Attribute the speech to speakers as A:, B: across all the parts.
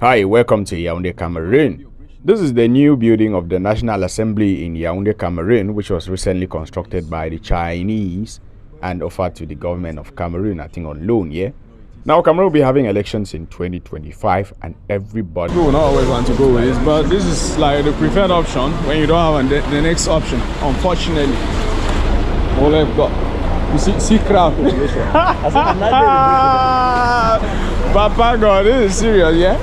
A: Hi, welcome to Yaoundé, Cameroon. This is the new building of the National Assembly in Yaoundé, Cameroon, which was recently constructed by the Chinese and offered to the government of Cameroon, I think on loan, yeah? Now, Cameroon will be having elections in 2025 and everybody...
B: People will not always want to go with this, but this is like the preferred option when you don't have the next option, unfortunately. All I've got. You see crowd. Papa God, this is serious, yeah?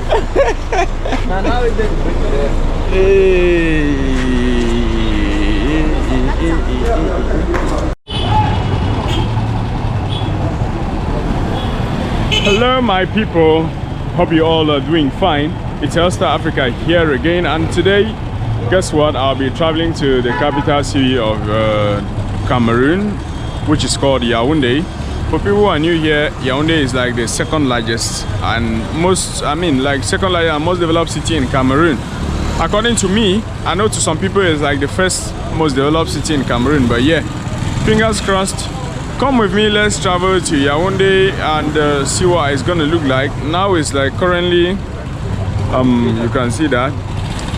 B: Hello my people, hope you all are doing fine. It's Elster Africa here again, and today, guess what, I'll be traveling to the capital city of Cameroon, which is called Yaoundé. For people who are new here, Yaoundé is like the second largest and second largest and most developed city in Cameroon. According to me, I know to some people it's like the first most developed city in Cameroon, but yeah, fingers crossed. Come with me, let's travel to Yaoundé and see what it's gonna look like. Now it's like currently, you can see that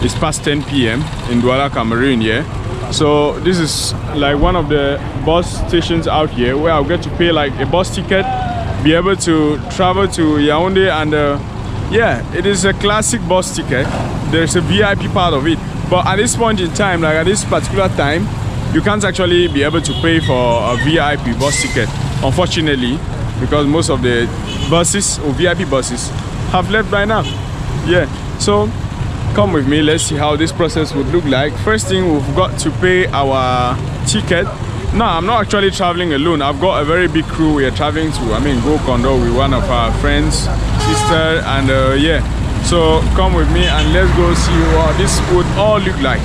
B: it's past 10 p.m. in Douala, Cameroon, yeah. So this is like one of the bus stations out here where I'll get to pay like a bus ticket, be able to travel to Yaoundé, and yeah, it is a classic bus ticket. There's a VIP part of it, but at this point in time, like at this particular time, you can't actually be able to pay for a VIP bus ticket, unfortunately, because most of the buses or VIP buses have left by now. Yeah, so come with me, let's see how this process would look like. First thing, we've got to pay our ticket. No, I'm not actually traveling alone. I've got a very big crew. We are traveling to, go Kondo with one of our friends, sister, and yeah. So come with me and let's go see what this would all look like.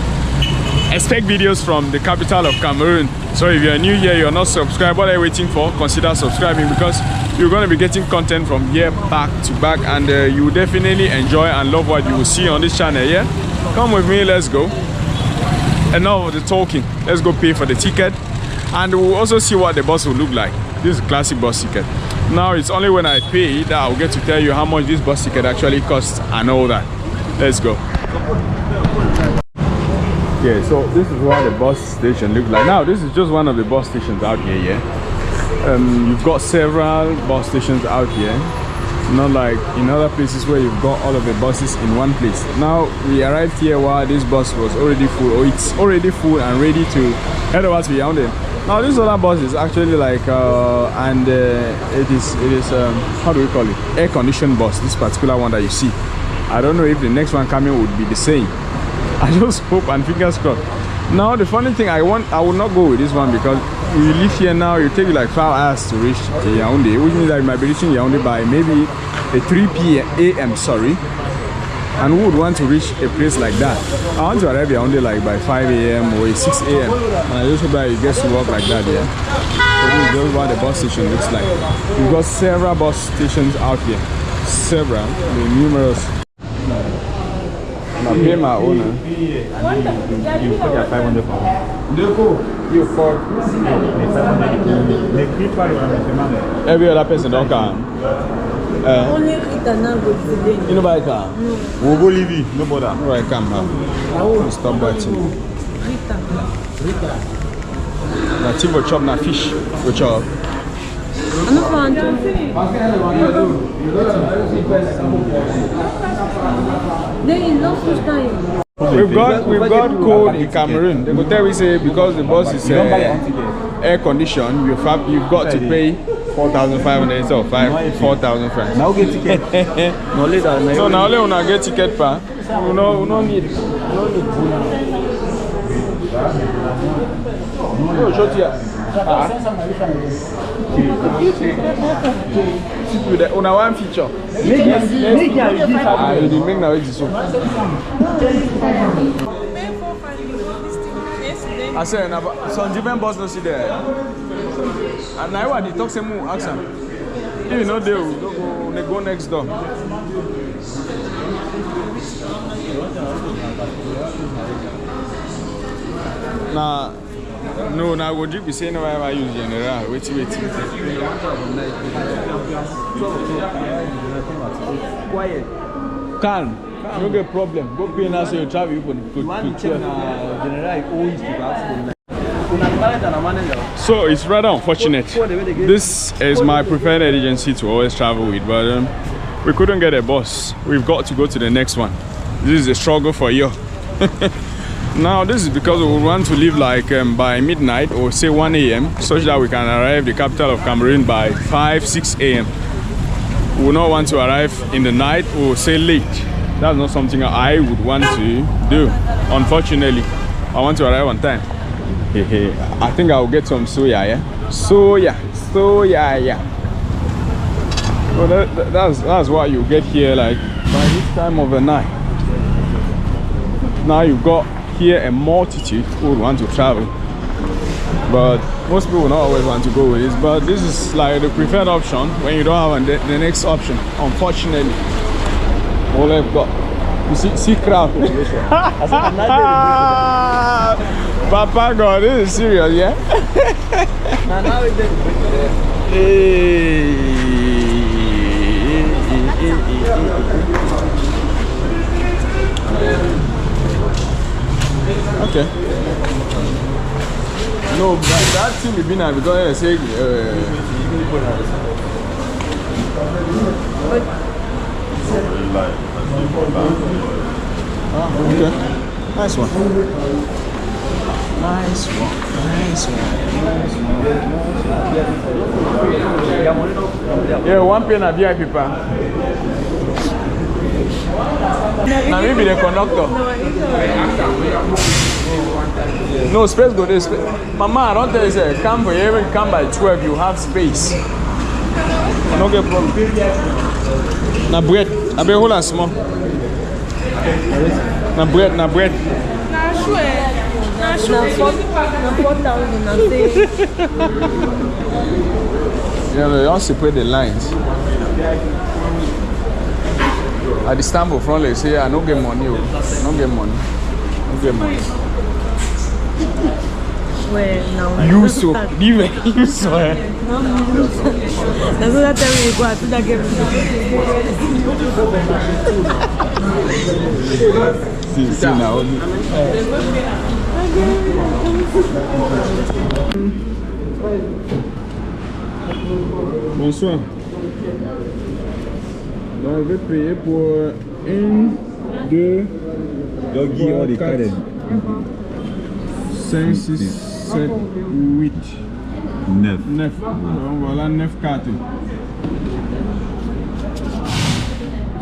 B: Expect videos from the capital of Cameroon. So if you're new here, you're not subscribed, what are you waiting for? Consider subscribing, because you're going to be getting content from here back to back, and you will definitely enjoy and love what you will see on this channel, yeah? Come with me, let's go. Enough of the talking, let's go pay for the ticket, and we'll also see what the bus will look like. This is a classic bus ticket. Now it's only when I pay that I'll get to tell you how much this bus ticket actually costs and all that. Let's go. Yeah, so this is what the bus station looks like. Now this is just one of the bus stations out here, yeah. You've got several bus stations out here, not like in other places where you've got all of the buses in one place. Now we arrived here while this bus was already full, or it's already full and ready to head over to Yaoundé. Now this other bus is actually like it is how do we call it, air conditioned bus, this particular one that you see. I don't know if the next one coming would be the same. I just hope and fingers crossed. Now the funny thing, I will not go with this one because you live here now, you take like 5 hours to reach Yaoundé, which means that you might be reaching Yaoundé by maybe 3 a.m. sorry. And who would want to reach a place like that? I want to arrive Yaoundé like by 5 a.m. or 6 a.m. and I just hope that it gets to work like that, yeah. So this is just what the bus station looks like. We've got several bus stations out here. Several, numerous. I pay my owner.
C: You put your 500 for
B: you for every other person don't come.
D: Only Rita now go today.
B: You know buy car?
C: We'll go leave you, no bother.
B: Right, come now. Stop that thing.
D: Rita.
B: That thing will chop na fish. Will chop.
D: I'm not going to. There is no fish time.
B: We've got cold in Cameroon. They will tell we say because the bus is air conditioned, you've got to pay 4,500 instead of 4,000 francs.
C: Now get ticket. No later.
B: So now only when I get ticket pa. We no need. No short here. Una one feature. Make now it's so. I say some different boss no see there. And now what they talk some more action. If you know they go next door. Now no, now would you be saying why I use general? Wait. Quiet. Calm. No get problem. Go pay now so you travel. You could So it's rather unfortunate. This is my preferred agency to always travel with, but we couldn't get a bus. We've got to go to the next one. This is a struggle for you. Now this is because we want to leave like by midnight or say 1 a.m. such that we can arrive the capital of Cameroon by 5-6 a.m. We will not want to arrive in the night or say late. That's not something I would want to do. Unfortunately, I want to arrive on time. I think I'll get some soya, yeah? Soya, yeah. Well, that's why you get here like by this time of the night. Now you've got here a multitude who would want to travel, but most people will not always want to go with this. But this is like the preferred option when you don't have the next option. Unfortunately, all I've got, you see crowd. Papa God, this is serious, yeah. Okay. No, but that thing we've been at because I say okay. Nice one. Yeah, one pen a VIP pa. Now maybe the conductor. No space go this. Mama, I don't tell you say come for you, even come by 12, you have space. No get problem. Na bread. I be hold on small. Na bread.
D: Na 4,000 and say.
B: Yeah, they all separate the lines. At the stand for front, they say, I don't get money. No get money.
D: Well, now.
B: You so. You so.
D: That's what I tell you. Go out to that game.
B: See now. Bonsoir. Donc, je vais payer pour 1, 2, 3, 4, 5, 6, 7, 8, 9. Donc, voilà 9 cartes.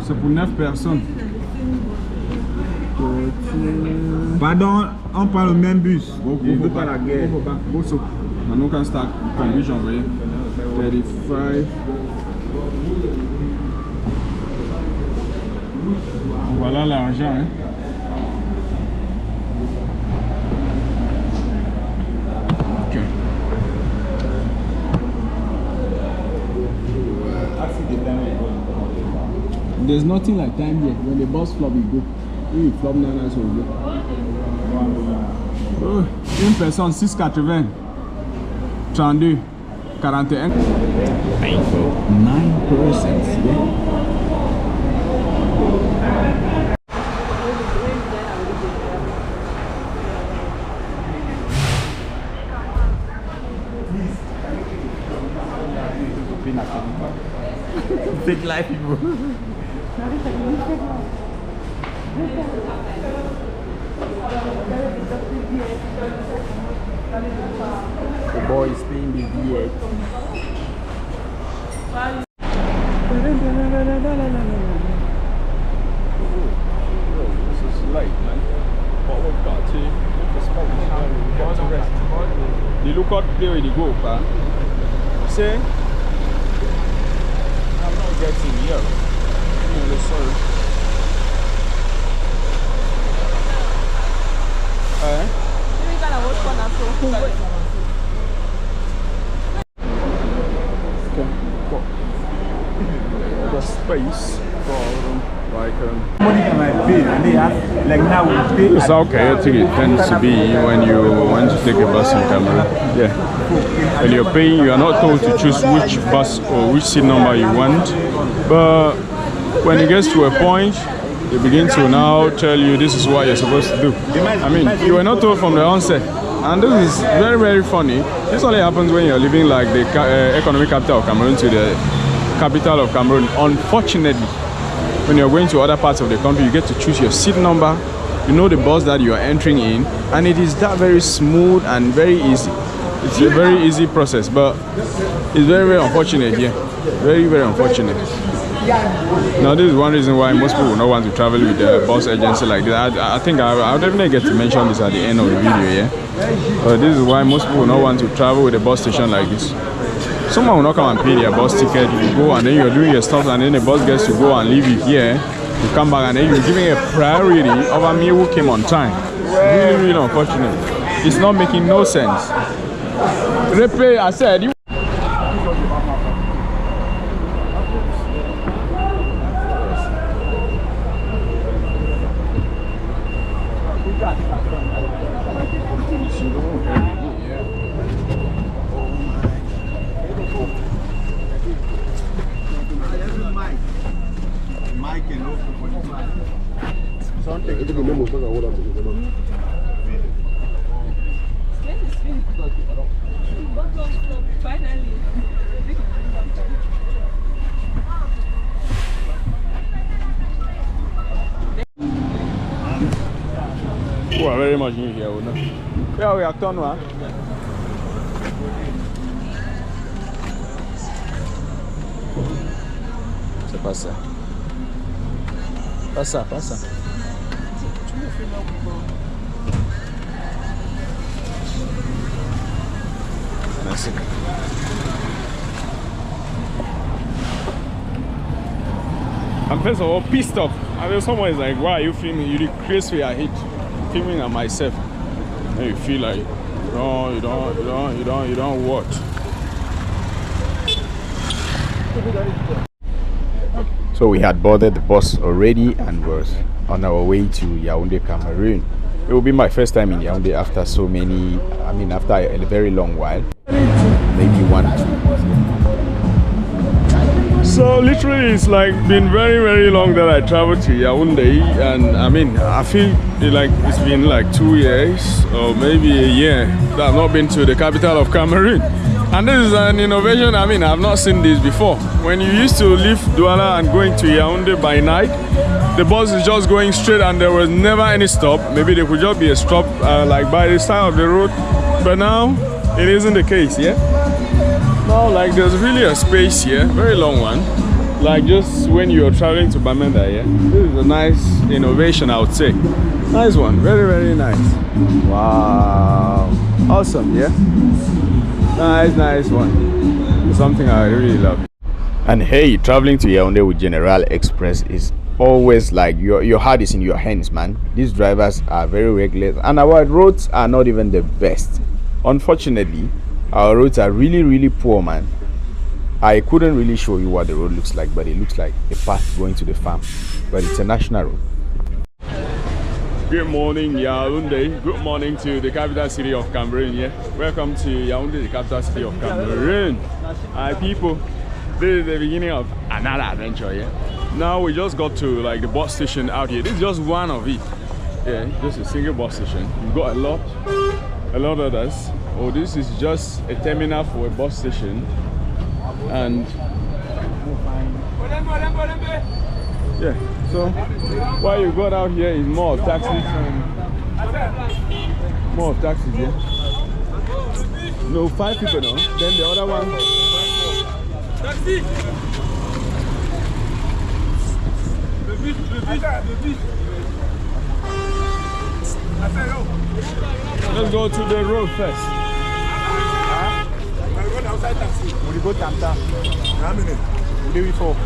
B: C'est pour 9 personnes.
C: Pardon, on prend le même bus. Il veut pas la guerre.
B: Maintenant, quand start conduit, j'ai envoyé 35. Voilà l'argent, hein. Okay. There's nothing like time yet. When the bus flop, we go. When we flop now, that's what we go. Oh, une personne, 6,80. 32, 41. Painful. 9%.
C: Fake life people.
B: The boy is paying the V8. This is late, man. But we've got to rest. The lookout play where they go, pa. See? I'm not getting here. I'm really sorry. The space for like
C: Money can I pay and they have like now we pay.
B: this is how chaotic it tends to be when you want to take a bus in Cameroon. Yeah. When you're paying, you are not told to choose which bus or which seat number you want. But when it gets to a point they begin to now tell you this is what you're supposed to do. I mean, you were not told from the onset. And this is very, very funny. This only happens when you're leaving like the economic capital of Cameroon to the capital of Cameroon. Unfortunately, when you're going to other parts of the country, you get to choose your seat number. You know the bus that you are entering in, and it is that very smooth and very easy. It's a very easy process, but it's very, very unfortunate here. Very, very unfortunate. Now, this is one reason why most people will not want to travel with a bus agency like that. I think I'll definitely get to mention this at the end of the video, yeah? But this is why most people will not want to travel with a bus station like this. Someone will not come and pay their bus ticket. You go and then you're doing your stuff, and then the bus gets to go and leave you here. You come back and then you're giving a priority over me who came on time. Really, really unfortunate. It's not making no sense. Replay, I said you. We are very much new here, no? Yeah, we are done, man. C'est pas ça. Pas ça, pas ça. Merci. I'm first of all pissed off. I mean, someone is like, why are you filming? You decrease where I hate filming at myself. And you feel like, no, you don't what?
A: So we had boarded the bus already and was on our way to Yaoundé, Cameroon. It will be my first time in Yaoundé after so many, I mean after a very long while. Maybe 1 or 2 months.
B: So literally it's like been very, very long that I traveled to Yaoundé, and I mean I feel like it's been like 2 years or maybe a year that I've not been to the capital of Cameroon. And this is an innovation. I mean, I've not seen this before. When you used to leave Douala and going to Yaoundé by night, the bus is just going straight and there was never any stop. Maybe there could just be a stop like by the side of the road, but now it isn't the case, yeah? Now, like there's really a space here, very long one, like just when you're traveling to Bamenda, yeah? This is a nice innovation, I would say. Nice one, very, very nice. Wow, awesome, yeah? Nice one. Something I really love.
A: And hey, traveling to Yaoundé with General Express is always like your heart is in your hands, man. These drivers are very reckless and our roads are not even the best. Unfortunately, our roads are really, really poor, man. I couldn't really show you what the road looks like, but it looks like a path going to the farm, but it's a national road.
B: Good morning, Yaoundé. Good morning to the capital city of Cameroon. Yeah, welcome to Yaoundé, the capital city of Cameroon. Hi, people. This is the beginning of another adventure. Yeah. Now we just got to like the bus station out here. This is just one of it. Yeah, just a single bus station. We've got a lot of others. Oh, this is just a terminal for a bus station, and yeah. So what you got out here is more of taxis yeah. No, 5 people now. Then the other one. Taxi. Let's go to the road first. We go Tamta. How many? We do 4.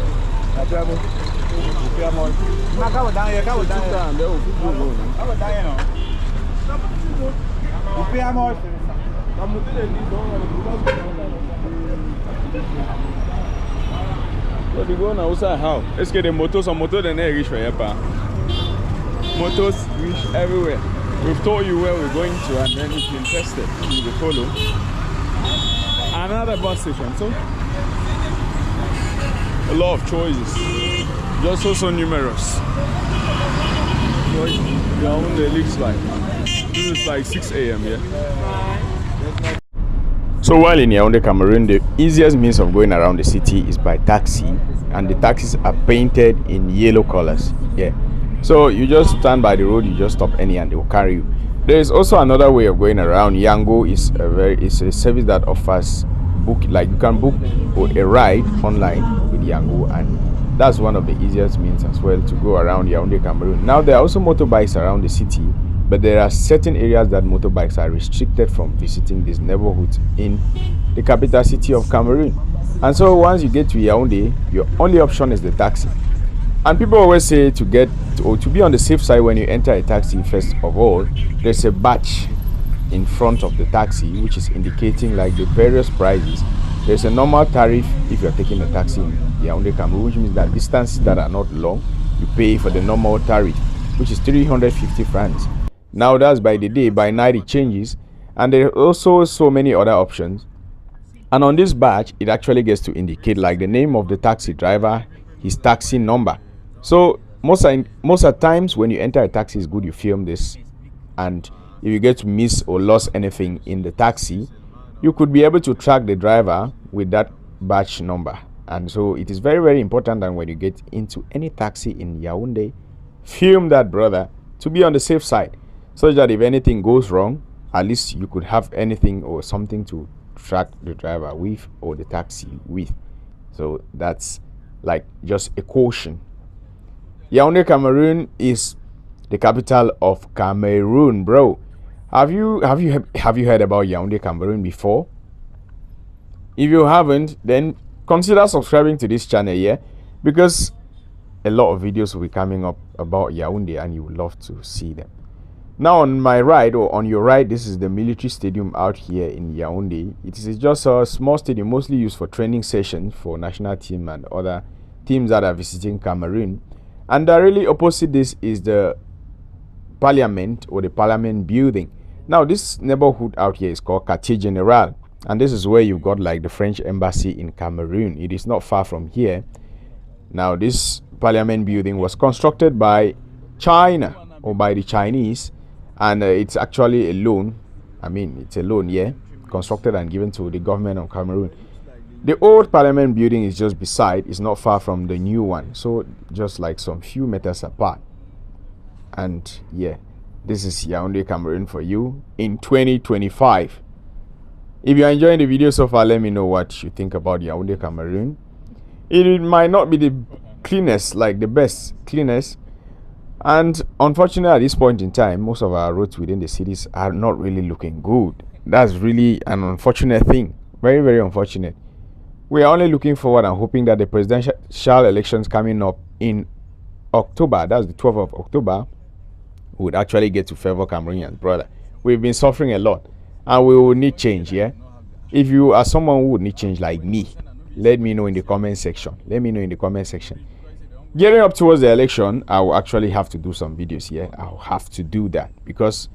B: But you go now, how? Est-ce que des motos sont motos de neige riche pas? Motos reach everywhere. We've told you where we're going to, and then if you're interested, you will follow. Another bus station, so a lot of choices. just so numerous. What Yaoundé looks like. This is like 6 a.m. yeah.
A: So while in Yaoundé, Cameroon, the easiest means of going around the city is by taxi, and the taxis are painted in yellow colors. Yeah. So you just stand by the road, you just stop any and they will carry you. There is also another way of going around. Yaoundé is a service that offers you can book a ride online with Yaoundé, and that's one of the easiest means as well to go around Yaoundé, Cameroon. Now there are also motorbikes around the city, but there are certain areas that motorbikes are restricted from visiting these neighborhoods in the capital city of Cameroon. And so once you get to Yaoundé, your only option is the taxi. And people always say to be on the safe side when you enter a taxi, first of all, there's a badge in front of the taxi which is indicating like the various prices. There's a normal tariff if you're taking a taxi in Yaoundé, Cameroon, which means that distances that are not long, you pay for the normal tariff, which is 350 francs. Now that's by the day. By night it changes, and there are also so many other options. And on this badge, it actually gets to indicate like the name of the taxi driver, his taxi number. So most of times when you enter a taxi, it's good you film this, and if you get to miss or lost anything in the taxi, you could be able to track the driver with that badge number. And so it is very, very important that when you get into any taxi in Yaoundé, film that, brother, to be on the safe side, so that if anything goes wrong, at least you could have anything or something to track the driver with or the taxi with. So that's like just a caution. Yaoundé, Cameroon is the capital of Cameroon, bro. Have you heard about Yaoundé, Cameroon before? If you haven't, then consider subscribing to this channel, yeah, because a lot of videos will be coming up about Yaoundé and you would love to see them. Now on my right, or on your right, this is the military stadium out here in Yaoundé. It is just a small stadium mostly used for training sessions for national team and other teams that are visiting Cameroon. And directly opposite this is the parliament, or the parliament building. Now this neighborhood out here is called Quartier General, and this is where you've got like the French embassy in Cameroon. It is not far from here. Now this parliament building was constructed by China, or by the Chinese, and it's actually a loan. I mean, it's a loan, yeah, constructed and given to the government of Cameroon. The old parliament building is just beside, it's not far from the new one, so just like some few meters apart. And yeah, this is Yaoundé, Cameroon for you in 2025. If you're enjoying the video so far, let me know what you think about Yaoundé, Cameroon. It might not be the cleanest, like the best cleanest, and unfortunately at this point in time, most of our roads within the cities are not really looking good. That's really an unfortunate thing, very, very unfortunate. We are only looking forward and hoping that the presidential elections coming up in October, that's the 12th of October, would actually get to favor Cameroonians, brother. We've been suffering a lot and we will need change, yeah? If you are someone who would need change like me, let me know in the comment section. Let me know in the comment section. Getting up towards the election, I will actually have to do some videos here. I'll have to do that because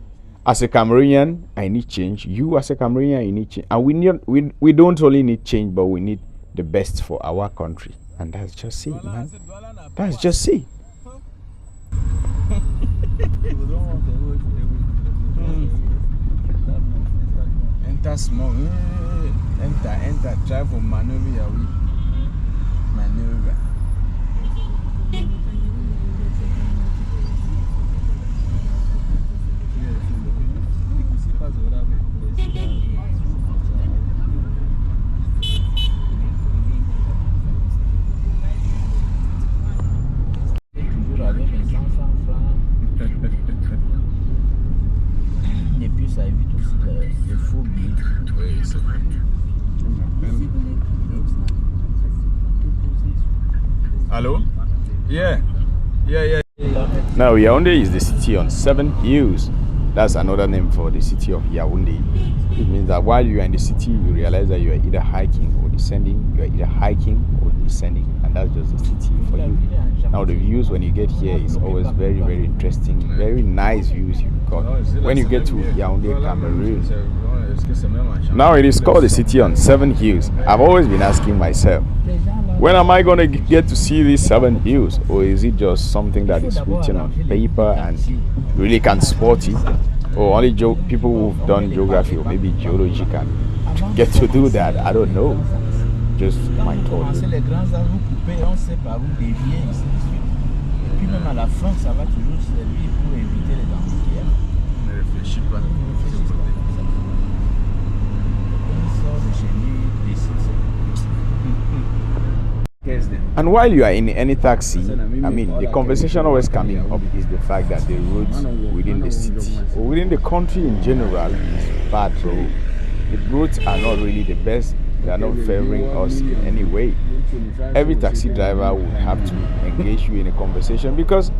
A: as a Cameroonian, I need change. You as a Cameroonian, you need change. And we don't only need change, but we need the best for our country. And that's just it, man. That's just it. Enter small. Enter. Try for maneuver. Maneuver.
E: Et puis ça évite aussi les faux billets.
B: Oui, c'est vrai. Hello? Yeah.
A: Now Yaoundé is the city on 7 hills. That's another name for the city of Yaoundé. It means that while you are in the city, you realize that you are either hiking or descending. You are either hiking or descending, and that's just the city for you. Now the views when you get here is always very, very interesting, very nice views you got when you get to Yaoundé, Cameroon. Now it is called the city on 7 hills. I've always been asking myself, When am I gonna get to see these 7 hills, or is it just something that is written on paper and really can't spot it? Or only people who've done geography or maybe geology can get to do that? I don't know. Just my thoughts.
E: Les grands arbres coupés, on sait par où dévier, ainsi de suite. Et puis même à la fin, ça va toujours servir pour éviter les embouteilles.
B: Ne réfléchis pas.
A: And while you are in any taxi, I mean, the conversation always coming up is the fact that the roads within the city or within the country in general is bad, bro. The roads are not really the best. They are not favoring us in any way. Every taxi driver would have to engage you in a conversation, because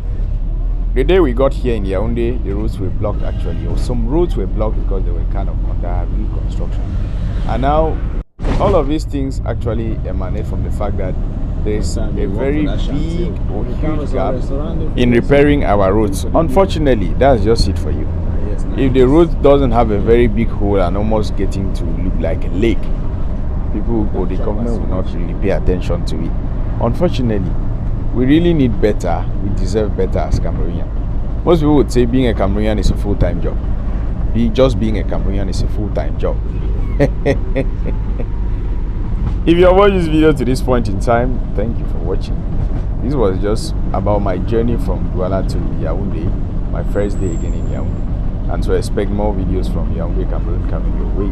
A: the day we got here in Yaoundé, the roads were blocked actually, or some roads were blocked because they were kind of under reconstruction. And now all of these things actually emanate from the fact that there's a very big or huge gap in repairing our roads. Unfortunately, that's just it for you. If the road doesn't have a very big hole and almost getting to look like a lake, people or the government will not really pay attention to it. Unfortunately, we really need better. We deserve better as Cameroonians. Most people would say being a Cameroonian is a full-time job. Just being a Cameroonian is a full-time job. If you have watched this video to this point in time, thank you for watching. This was just about my journey from Douala to Yaoundé, my first day again in Yaoundé. And so expect more videos from Yaoundé, Cameroon coming your way.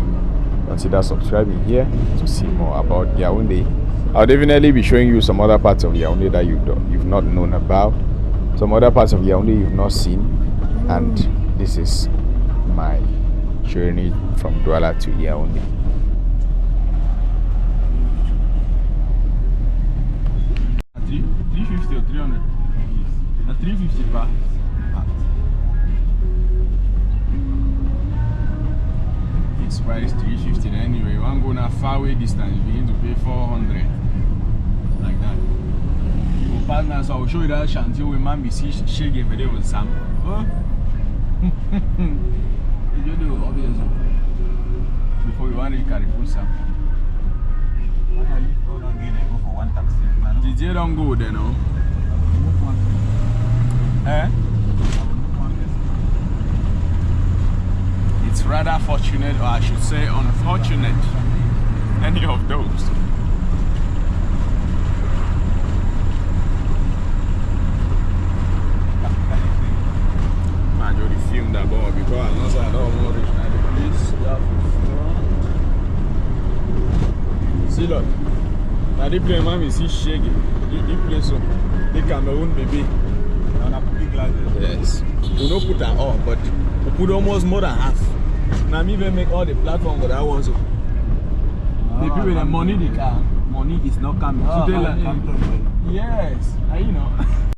A: Consider subscribing here to see more about Yaoundé. I'll definitely be showing you some other parts of Yaoundé that you've not known about, some other parts of Yaoundé you've not seen, and this is my journey from Douala to Yaoundé.
B: $350 or 300? At 350 baht. It's price 350 anyway. You want to go on a far away distance, you begin to pay 400. Like that. You go past now, so I'll show you that shanty where man be see shake every day with Sam. Huh? You do obvious before you want to carry full Sam. DJ don't go there now. Eh? It's rather fortunate, or I should say unfortunate, any of those. Man, you already filmed that boy because I know I don't want to reach the place. See, look. Now they play man, we see Shaggy. He plays some. The Cameroon baby. Yes. We don't put that all, but we put almost more than half. Now me even make all the platform for that one. So the people with the money, the car, money is not coming. So they like, yes, you know.